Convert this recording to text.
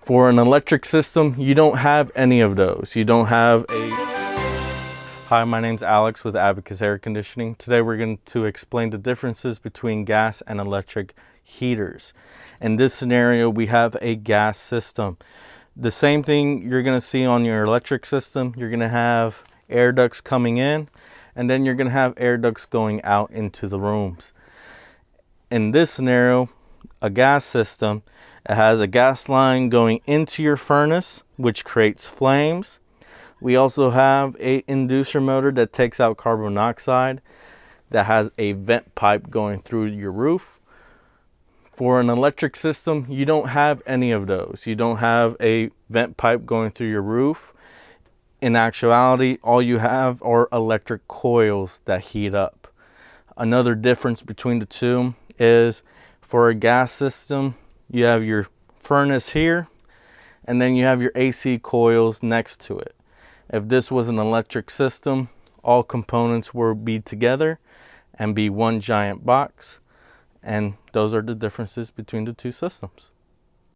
For an electric system, you don't have any of those. You don't have a... Hi, my name's Alex with Abacus Air Conditioning. Today we're going to explain the differences between gas and electric heaters. In this scenario, we have a gas system. The same thing you're going to see on your electric system. You're going to have air ducts coming in, and then you're going to have air ducts going out into the rooms. In this scenario, a gas system, it has a gas line going into your furnace, which creates flames. We also have an inducer motor that takes out carbon monoxide, that has a vent pipe going through your roof. For an electric system, you don't have any of those. You don't have a vent pipe going through your roof. In actuality, all you have are electric coils that heat up. Another difference between the two is, for a gas system, you have your furnace here, and then you have your AC coils next to it. If this was an electric system, all components would be together and be one giant box, and those are the differences between the two systems.